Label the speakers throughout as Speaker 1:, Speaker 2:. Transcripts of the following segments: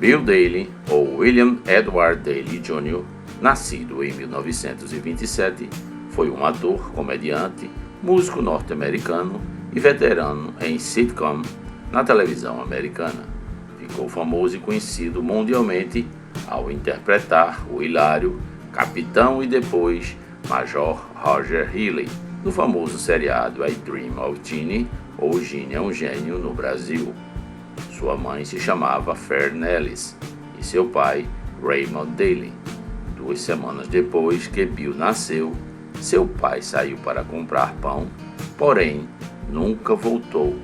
Speaker 1: Bill Daly, ou William Edward Daly Jr., nascido em 1927, foi um ator, comediante, músico norte-americano e veterano em sitcom na televisão americana. Ficou famoso e conhecido mundialmente ao interpretar o hilário Capitão e depois Major Roger Healey no famoso seriado I Dream of Jeannie, ou Ginny é um Gênio no Brasil. Sua mãe se chamava Fern Ellis e seu pai Raymond Daly. 2 semanas depois que Bill nasceu, seu pai saiu para comprar pão, porém nunca voltou,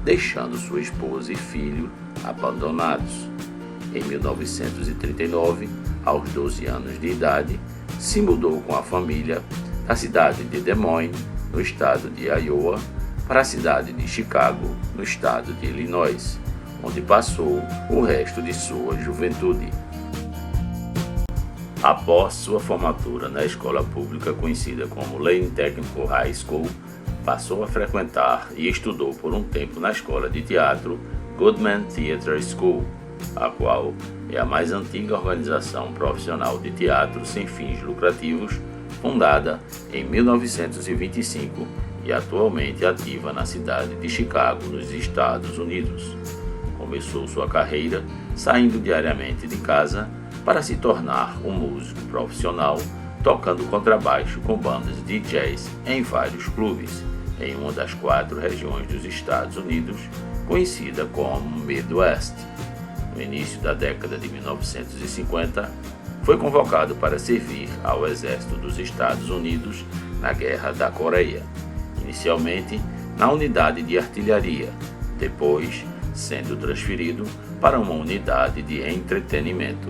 Speaker 1: deixando sua esposa e filho abandonados. Em 1939, aos 12 anos de idade, se mudou com a família da cidade de Des Moines, no estado de Iowa, para a cidade de Chicago, no estado de Illinois, onde passou o resto de sua juventude. Após sua formatura na escola pública conhecida como Lane Technical High School, passou a frequentar e estudou por um tempo na escola de teatro Goodman Theatre School, a qual é a mais antiga organização profissional de teatro sem fins lucrativos, fundada em 1925 e atualmente ativa na cidade de Chicago, nos Estados Unidos. Começou sua carreira saindo diariamente de casa para se tornar um músico profissional, tocando contrabaixo com bandas de jazz em vários clubes, em uma das 4 regiões dos Estados Unidos, conhecida como Midwest. No início da década de 1950, foi convocado para servir ao Exército dos Estados Unidos na Guerra da Coreia, inicialmente na unidade de artilharia, depois sendo transferido para uma unidade de entretenimento.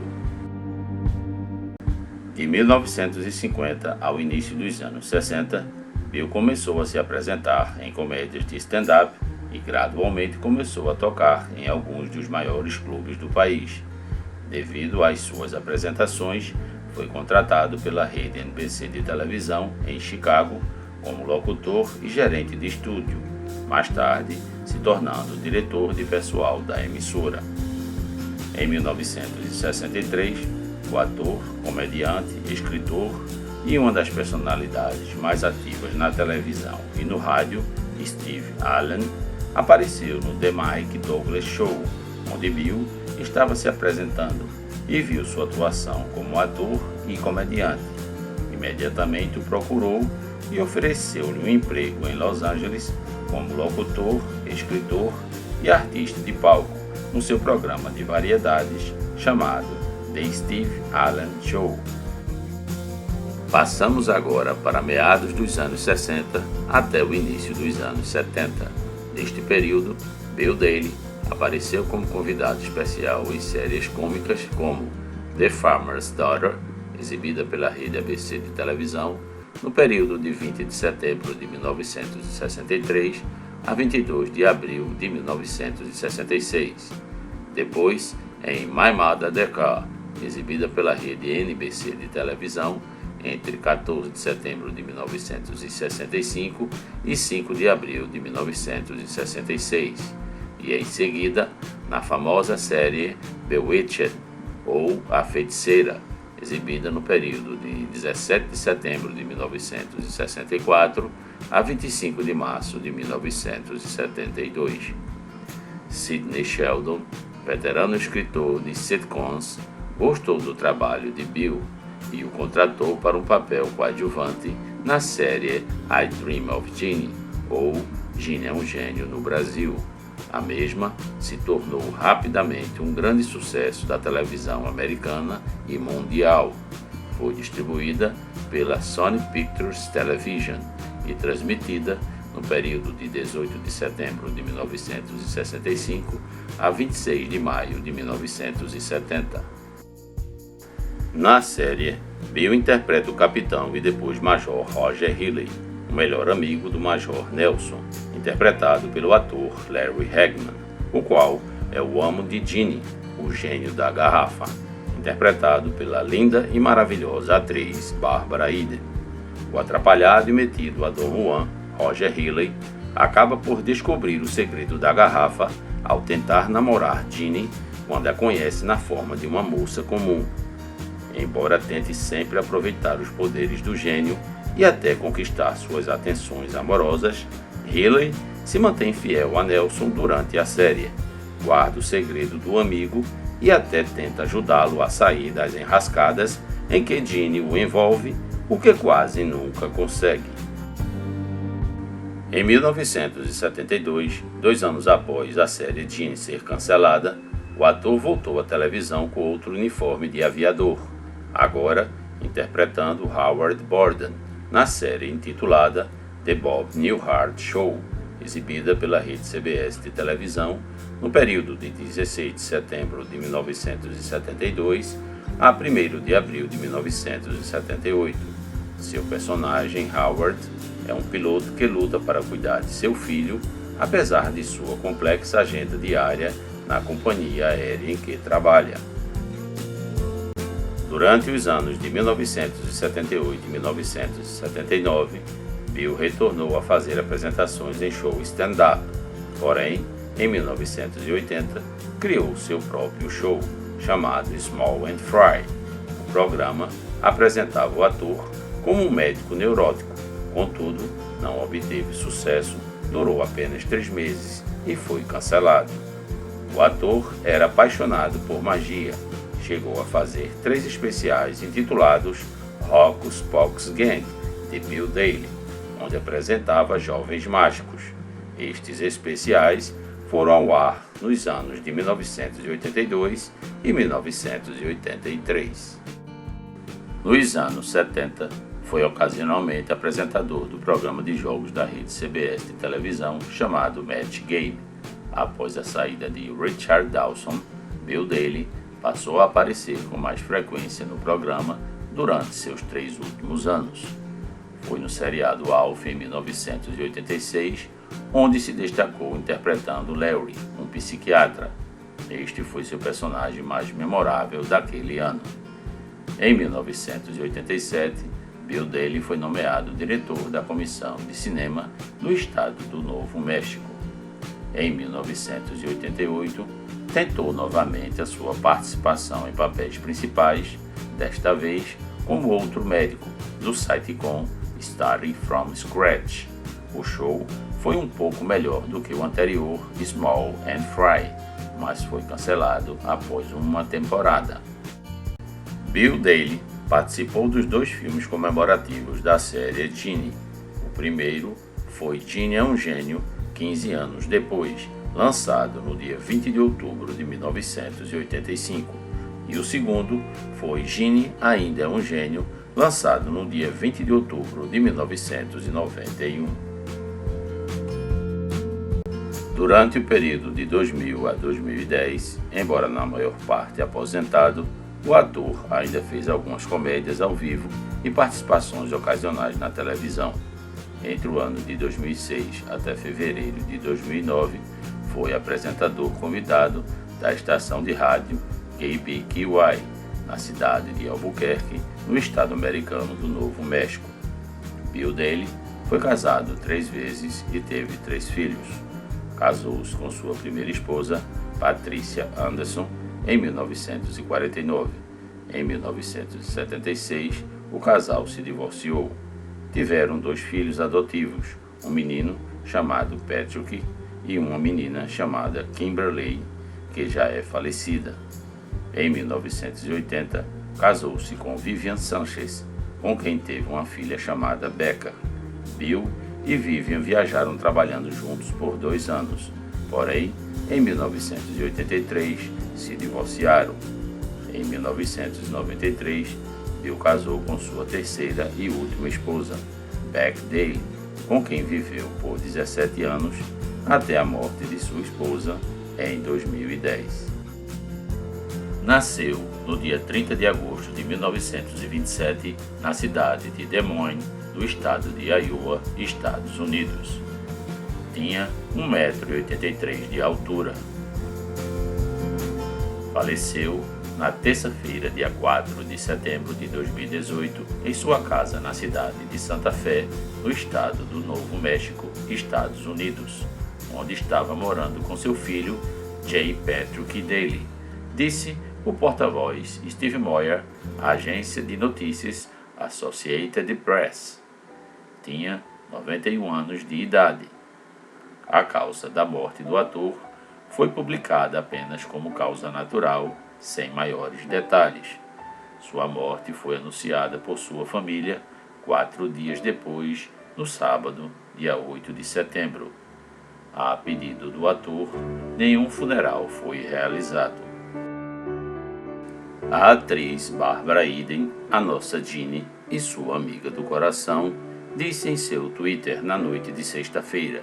Speaker 1: De 1950 ao início dos anos 60, Bill começou a se apresentar em comédias de stand-up e gradualmente começou a tocar em alguns dos maiores clubes do país. Devido às suas apresentações, foi contratado pela rede NBC de televisão em Chicago como locutor e gerente de estúdio, mais tarde se tornando diretor de pessoal da emissora. Em 1963, o ator, comediante, escritor e uma das personalidades mais ativas na televisão e no rádio, Steve Allen, apareceu no The Mike Douglas Show, onde Bill estava se apresentando e viu sua atuação como ator e comediante. Imediatamente o procurou e ofereceu-lhe um emprego em Los Angeles como locutor, escritor e artista de palco no seu programa de variedades chamado The Steve Allen Show. Passamos agora para meados dos anos 60 até o início dos anos 70. Neste período, Bill Daly apareceu como convidado especial em séries cômicas como The Farmer's Daughter, exibida pela rede ABC de televisão, no período de 20 de setembro de 1963 a 22 de abril de 1966. Depois, em My Mother the Car, exibida pela rede NBC de televisão entre 14 de setembro de 1965 e 5 de abril de 1966. E em seguida, na famosa série Bewitched, ou A Feiticeira, exibida no período de 17 de setembro de 1964 a 25 de março de 1972. Sidney Sheldon, veterano escritor de sitcoms, gostou do trabalho de Bill e o contratou para um papel coadjuvante na série I Dream of Jeannie, ou Ginny é um Gênio no Brasil. A mesma se tornou rapidamente um grande sucesso da televisão americana e mundial. Foi distribuída pela Sony Pictures Television e transmitida no período de 18 de setembro de 1965 a 26 de maio de 1970. Na série, Bill interpreta o capitão e depois major Roger Healey, o melhor amigo do Major Nelson, interpretado pelo ator Larry Hagman, o qual é o amo de Ginny, o gênio da garrafa, interpretado pela linda e maravilhosa atriz Barbara Eden. O atrapalhado e metido a Dom Juan, Roger Healey, acaba por descobrir o segredo da garrafa ao tentar namorar Ginny quando a conhece na forma de uma moça comum. Embora tente sempre aproveitar os poderes do gênio e até conquistar suas atenções amorosas, Riley se mantém fiel a Nelson durante a série, guarda o segredo do amigo e até tenta ajudá-lo a sair das enrascadas em que Ginny o envolve, o que quase nunca consegue. Em 1972, 2 anos após a série Ginny ser cancelada, o ator voltou à televisão com outro uniforme de aviador, agora interpretando Howard Borden, na série intitulada The Bob Newhart Show, exibida pela rede CBS de televisão no período de 16 de setembro de 1972 a 1º de abril de 1978. Seu personagem, Howard, é um piloto que luta para cuidar de seu filho, apesar de sua complexa agenda diária na companhia aérea em que trabalha. Durante os anos de 1978 e 1979, Bill retornou a fazer apresentações em show stand-up, porém, em 1980, criou seu próprio show, chamado Small and Fry. O programa apresentava o ator como um médico neurótico, contudo, não obteve sucesso, durou apenas 3 meses e foi cancelado. O ator era apaixonado por magia, chegou a fazer 3 especiais intitulados Hocus Pocus Gang, de Bill Daly, onde apresentava jovens mágicos. Estes especiais foram ao ar nos anos de 1982 e 1983. Nos anos 70, foi ocasionalmente apresentador do programa de jogos da rede CBS de televisão chamado Match Game. Após a saída de Richard Dawson, Bill Daly passou a aparecer com mais frequência no programa durante seus 3 últimos anos. Foi no seriado Alf em 1986, onde se destacou interpretando Larry, um psiquiatra. Este foi seu personagem mais memorável daquele ano. Em 1987, Bill Daly foi nomeado diretor da Comissão de Cinema do Estado do Novo México. Em 1988, tentou novamente a sua participação em papéis principais, desta vez como outro médico, do sitcom Starting from Scratch. O show foi um pouco melhor do que o anterior, Small and Fry, mas foi cancelado após uma temporada. Bill Daly participou dos 2 filmes comemorativos da série Ginny. O primeiro foi Ginny é um Gênio, 15 anos depois, lançado no dia 20 de outubro de 1985. E o segundo foi Ginny ainda é um Gênio, lançado no dia 20 de outubro de 1991. Durante o período de 2000 a 2010, embora na maior parte aposentado, o ator ainda fez algumas comédias ao vivo e participações ocasionais na televisão. Entre o ano de 2006 até fevereiro de 2009, foi apresentador convidado da estação de rádio KBQY, na cidade de Albuquerque, no estado americano do Novo México. Bill Daly foi casado 3 vezes e teve 3 filhos. Casou-se com sua primeira esposa, Patricia Anderson, em 1949. Em 1976, o casal se divorciou. Tiveram 2 filhos adotivos, um menino chamado Patrick e uma menina chamada Kimberly, que já é falecida. Em 1980, casou-se com Vivian Sanchez, com quem teve uma filha chamada Becca. Bill e Vivian viajaram trabalhando juntos por 2 anos, porém, em 1983, se divorciaram. Em 1993, Bill casou com sua terceira e última esposa, Beck Daly, com quem viveu por 17 anos, até a morte de sua esposa em 2010. Nasceu no dia 30 de agosto de 1927, na cidade de Des Moines, do estado de Iowa, Estados Unidos. Tinha 1,83 m de altura. Faleceu na terça-feira, dia 4 de setembro de 2018, em sua casa na cidade de Santa Fé, no estado do Novo México, Estados Unidos, onde estava morando com seu filho, J. Patrick Daly, disse o porta-voz Steve Moyer à agência de notícias Associated Press. Tinha 91 anos de idade. A causa da morte do ator foi publicada apenas como causa natural, sem maiores detalhes. Sua morte foi anunciada por sua família 4 dias depois, no sábado, dia 8 de setembro. A pedido do ator, nenhum funeral foi realizado. A atriz Barbara Eden, a nossa Ginny e sua amiga do coração, disse em seu Twitter na noite de sexta-feira: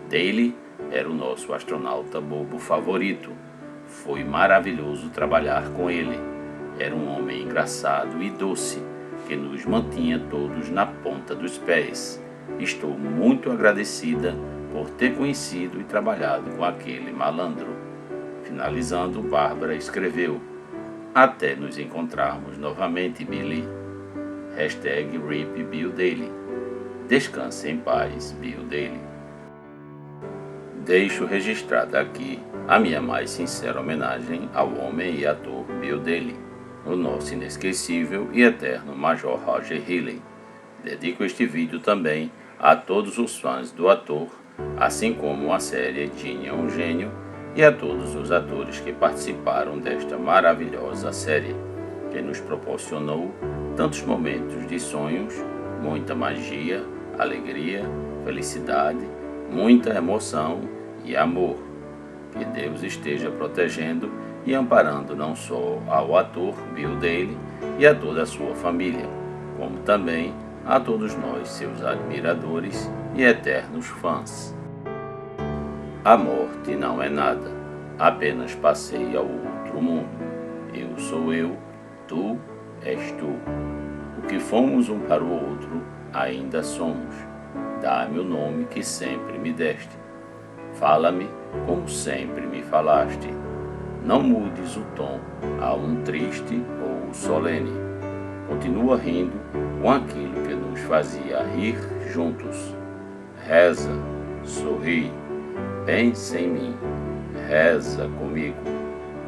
Speaker 1: Daley era o nosso astronauta bobo favorito. Foi maravilhoso trabalhar com ele. Era um homem engraçado e doce, que nos mantinha todos na ponta dos pés. Estou muito agradecida por ter conhecido e trabalhado com aquele malandro. Finalizando, Bárbara escreveu: até nos encontrarmos novamente, Billy. #RIP Bill Daley. Descanse em paz, Bill Daley. Deixo registrada aqui a minha mais sincera homenagem ao homem e ator Bill Daley, o nosso inesquecível e eterno Major Roger Healey. Dedico este vídeo também a todos os fãs do ator, assim como a série Ginny é um Gênio, e a todos os atores que participaram desta maravilhosa série, que nos proporcionou tantos momentos de sonhos, muita magia, alegria, felicidade, muita emoção e amor. Que Deus esteja protegendo e amparando não só ao ator Bill Daley e a toda a sua família, como também a todos nós, seus admiradores e eternos fãs. A morte não é nada, apenas passei ao outro mundo. Eu sou eu, tu és tu. O que fomos um para o outro, ainda somos. Dá-me o nome que sempre me deste. Fala-me como sempre me falaste. Não mudes o tom a um triste ou solene. Continua rindo com aquilo que nos fazia rir juntos. Reza, sorri, pensa em mim, reza comigo,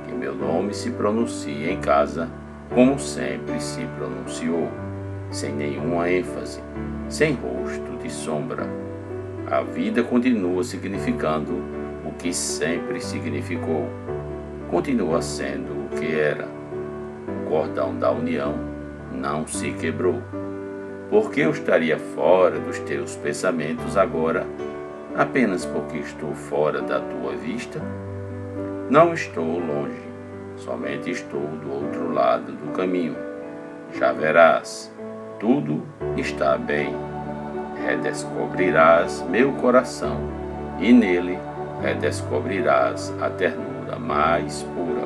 Speaker 1: que meu nome se pronuncie em casa como sempre se pronunciou, sem nenhuma ênfase, sem rosto de sombra. A vida continua significando o que sempre significou. Continua sendo o que era. O cordão da união não se quebrou. Por que eu estaria fora dos teus pensamentos agora, apenas porque estou fora da tua vista? Não estou longe, somente estou do outro lado do caminho. Já verás, tudo está bem. Redescobrirás meu coração, e nele redescobrirás a ternura mais pura.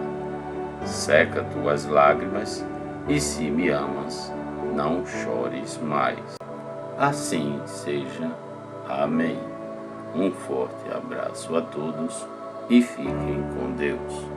Speaker 1: Seca tuas lágrimas, e se me amas, não chores mais. Assim seja. Amém. Um forte abraço a todos e fiquem com Deus.